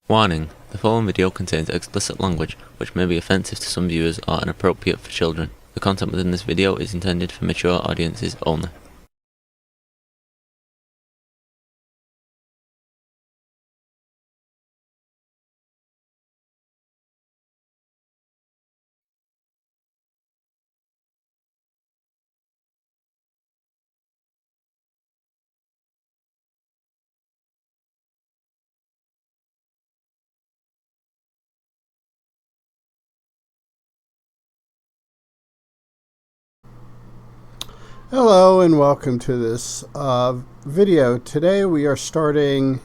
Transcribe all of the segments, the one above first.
Warning: the following video contains explicit language which may be offensive to some viewers or inappropriate for children. The content within this video is intended for mature audiences only. Hello and welcome to this video. Today we are starting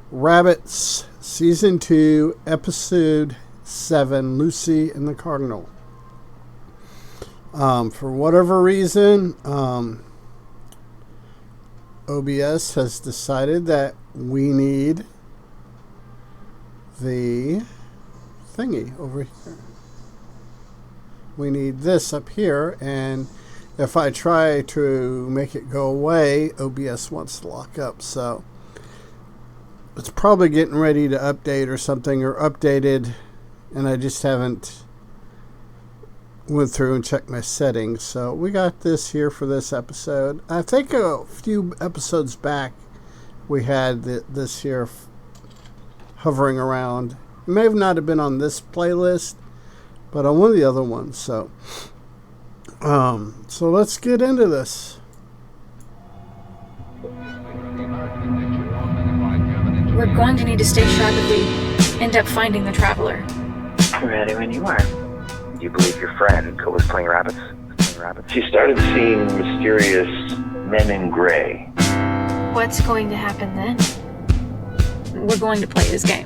Rabbits Season 2, Episode 7, Lucy and the Cardinal. For whatever reason, OBS has decided that we need the thingy over here. We need this up here, and if I try to make it go away, OBS wants to lock up. So it's probably getting ready to update or something, or updated, and I just haven't went through and checked my settings. So we got this here for this episode. I think a few episodes back we had this here hovering around. It may have not have been on this playlist, but on one of the other ones. So let's get into this. We're going to need to stay sharp if we end up finding the Traveler. Ready when you are. Do you believe your friend was playing rabbits? She started seeing mysterious men in gray. What's going to happen then? We're going to play this game.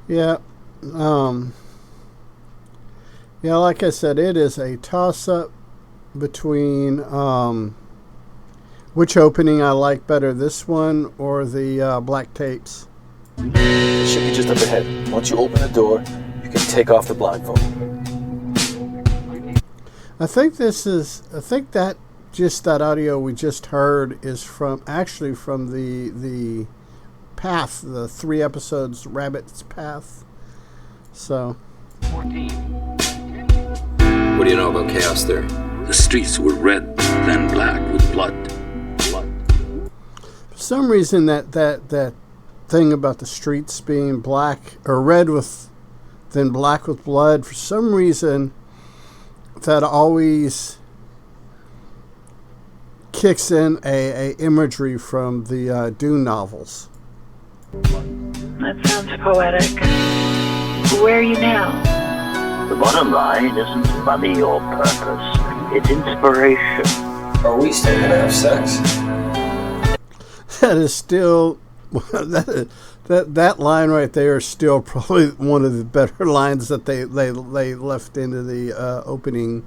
Yeah. Yeah, like I said, it is a toss-up between which opening I like better, this one or the black tapes. It should be just up ahead. Once you open the door, you can take off the blindfold. I think that audio we just heard is from the Path, the 3 episodes Rabbit's Path. So. What do you know about chaos there? The streets were red, then black with blood. For some reason, that thing about the streets being black or red with, then black with blood. For some reason, that always kicks in a imagery from the Dune novels. That sounds poetic. Where are you now? The bottom line isn't money or purpose, it's inspiration. Are we still gonna have sex? That is still that line right there is still probably one of the better lines that they left into the opening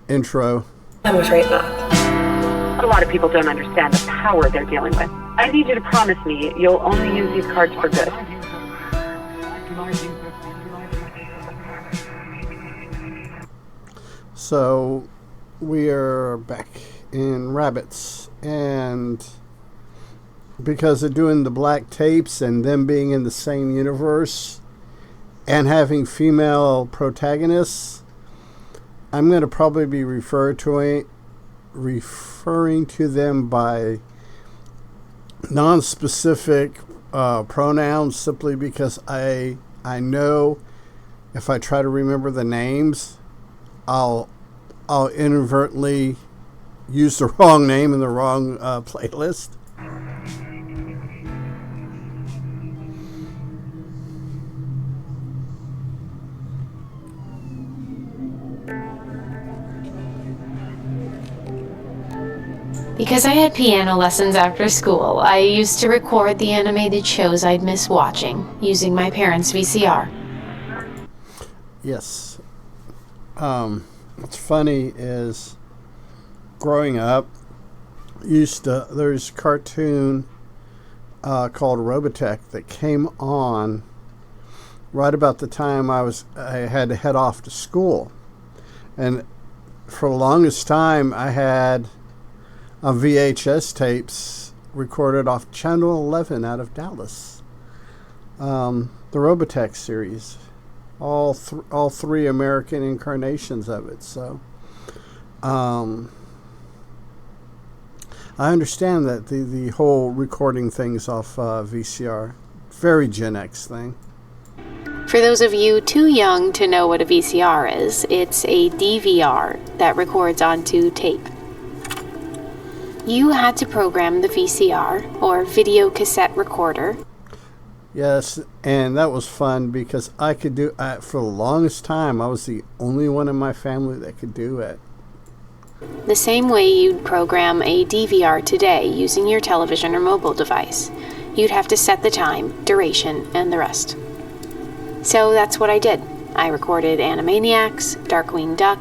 intro. I'm afraid not. A lot of people don't understand the power they're dealing with. I need you to promise me you'll only use these cards for good. So we are back in Rabbits, and because of doing the black tapes and them being in the same universe and having female protagonists, I'm going to probably be referring to them by non-specific pronouns, simply because I know if I try to remember the names, I'll inadvertently use the wrong name in the wrong playlist. Because I had piano lessons after school, I used to record the animated shows I'd miss watching, using my parents' VCR. Yes. What's funny is, growing up, there's a cartoon called Robotech that came on right about the time I had to head off to school. And for the longest time, I had VHS tapes recorded off Channel 11 out of Dallas. the Robotech series. All three American incarnations of it. So, I understand that the whole recording things off VCR, very Gen X thing. For those of you too young to know what a VCR is, it's a DVR that records onto tape. You had to program the VCR, or video cassette recorder. Yes, and that was fun because I could do for the longest time. I was the only one in my family that could do it. The same way you'd program a DVR today using your television or mobile device. You'd have to set the time, duration, and the rest. So that's what I did. I recorded Animaniacs, Darkwing Duck,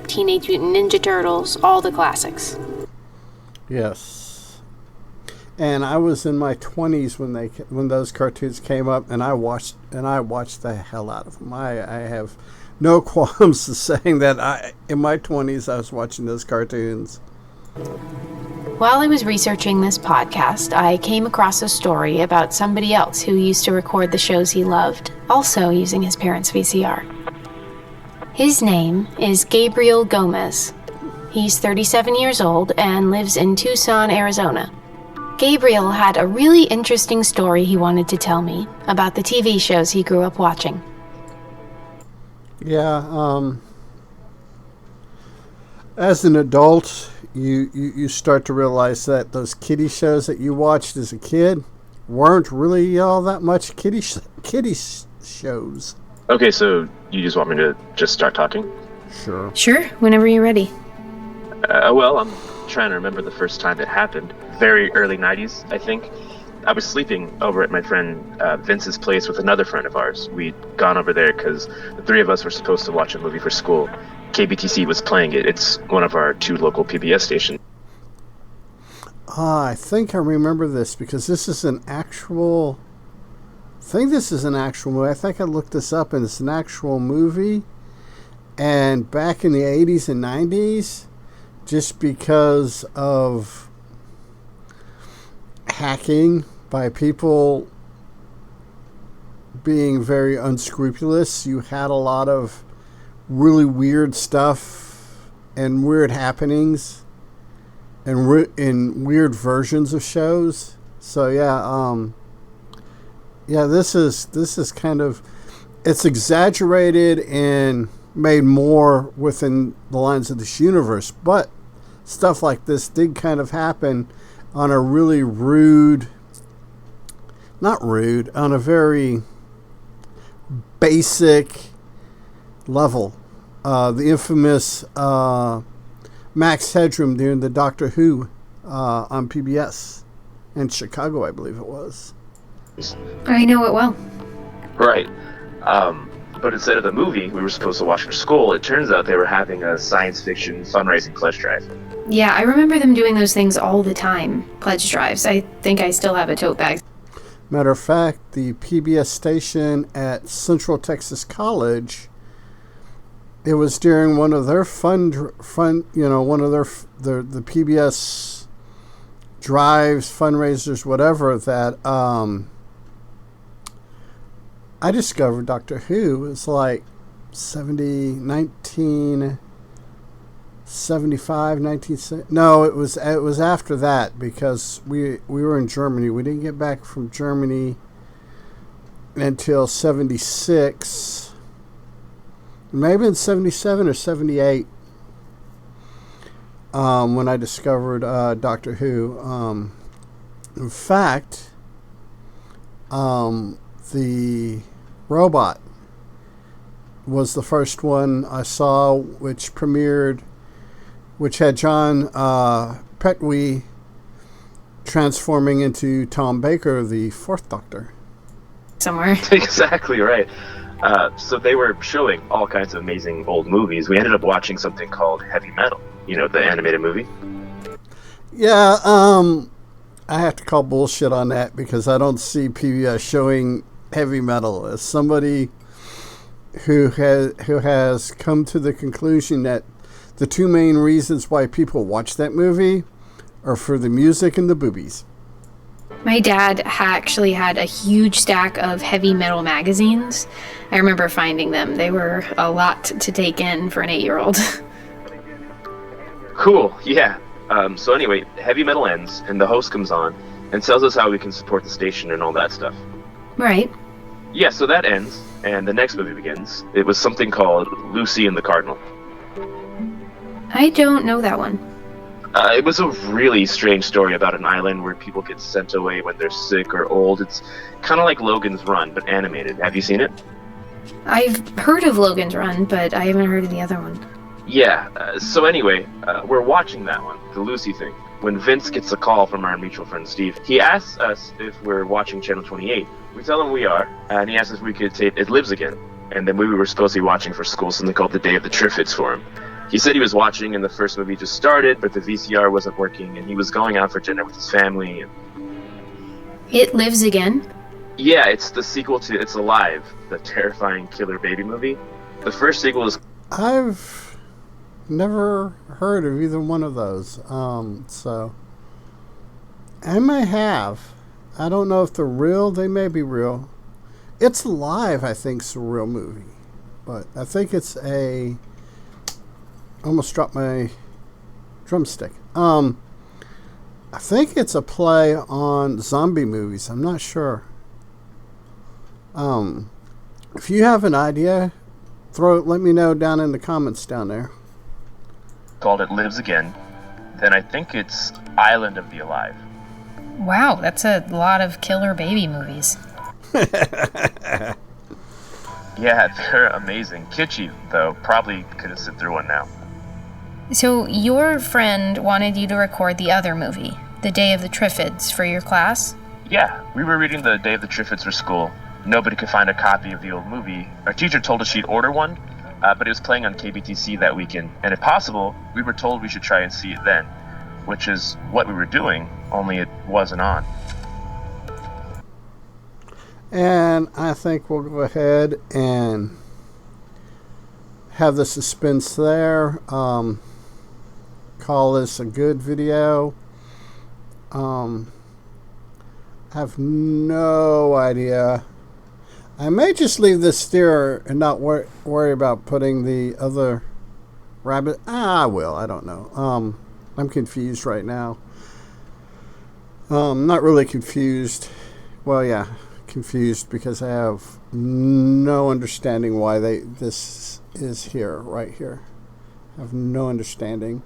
Teenage Mutant Ninja Turtles, all the classics. Yes. And I was in my 20s when those cartoons came up, and I watched the hell out of them. I have no qualms to saying that in my 20s I was watching those cartoons. While I was researching this podcast, I came across a story about somebody else who used to record the shows he loved, also using his parents' VCR. His name is Gabriel Gomez. He's 37 years old and lives in Tucson, Arizona. Gabriel had a really interesting story he wanted to tell me about the TV shows he grew up watching. Yeah, as an adult, you start to realize that those kiddie shows that you watched as a kid weren't really all that much kiddie shows. Okay, so you just want me to just start talking? Sure. Sure, whenever you're ready. Well, I'm trying to remember the first time it happened. Very early 90s, I think. I was sleeping over at my friend Vince's place with another friend of ours. We'd gone over there because the three of us were supposed to watch a movie for school. KBTC was playing it. It's one of our two local PBS stations. I think I remember this because this is an actual... I think this is an actual movie. I think I looked this up, and it's an actual movie. And back in the 80s and 90s, just because of hacking by people being very unscrupulous, you had a lot of really weird stuff and weird happenings and in weird versions of shows. So this is kind of, it's exaggerated and made more within the lines of this universe, but stuff like this did kind of happen on a really on a very basic level. The infamous Max Headroom during the Doctor Who on PBS in Chicago, I believe it was. I know it well. Right. But instead of the movie we were supposed to watch for school, it turns out they were having a science fiction fundraising pledge drive. Yeah, I remember them doing those things all the time. Pledge drives. I think I still have a tote bag. Matter of fact, the PBS station at Central Texas College, it was during one of their the PBS drives, fundraisers, whatever, that I discovered Doctor Who. It was like 1975. No, it was after that, because we were in Germany. We didn't get back from Germany until 76. Maybe in 77 or 78. When I discovered Doctor Who. In fact, the robot was the first one I saw, which had John Pertwee transforming into Tom Baker, the Fourth Doctor. Somewhere. Exactly right. So they were showing all kinds of amazing old movies. We ended up watching something called Heavy Metal, the animated movie. Yeah, I have to call bullshit on that, because I don't see PBS showing Heavy Metal. As somebody who has come to the conclusion that the two main reasons why people watch that movie are for the music and the boobies. My dad actually had a huge stack of heavy metal magazines. I remember finding them. They were a lot to take in for an 8-year-old. Cool, yeah. So anyway, heavy metal ends, and the host comes on and tells us how we can support the station and all that stuff. Right. Yeah, so that ends, and the next movie begins. It was something called Lucy and the Cardinal. I don't know that one. It was a really strange story about an island where people get sent away when they're sick or old. It's kind of like Logan's Run, but animated. Have you seen it? I've heard of Logan's Run, but I haven't heard of the other one. Yeah, so anyway, we're watching that one, the Lucy thing, when Vince gets a call from our mutual friend Steve. He asks us if we're watching Channel 28. We tell him we are, and he asks if we could take It Lives Again. And then we were supposed to be watching for school something called The Day of the Triffids for him. He said he was watching and the first movie just started, but the VCR wasn't working, and he was going out for dinner with his family. It Lives Again? Yeah, it's the sequel to It's Alive, the terrifying killer baby movie. The first sequel is... I've never heard of either one of those, so I may have. I don't know if they're real. They may be real. It's Alive, I think, is a real movie, but I think it's a... Almost dropped my drumstick. I think it's a play on zombie movies. I'm not sure. If you have an idea, let me know down in the comments down there. Called It Lives Again. Then I think it's Island of the Alive. Wow, that's a lot of killer baby movies. Yeah, they're amazing. Kitschy, though. Probably couldn't sit through one now. So your friend wanted you to record the other movie, The Day of the Triffids, for your class? Yeah, we were reading The Day of the Triffids for school. Nobody could find a copy of the old movie. Our teacher told us she'd order one, but it was playing on KBTC that weekend. And if possible, we were told we should try and see it then, which is what we were doing, only it wasn't on. And I think we'll go ahead and have the suspense there. Call this a good video. Have no idea. I may just leave this steer and not worry about putting the other rabbit. I will. I don't know. I'm confused right now. Not really confused. Well, yeah, confused because I have no understanding why this is here, right here. I have no understanding.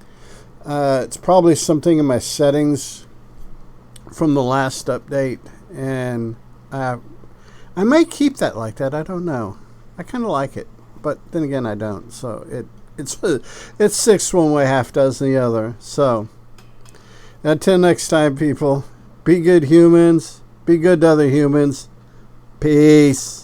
It's probably something in my settings from the last update, and I may keep that like that. I don't know. I kind of like it, but then again, I don't. So it's 6 one way, half dozen the other. So until next time, people, be good humans. Be good to other humans. Peace.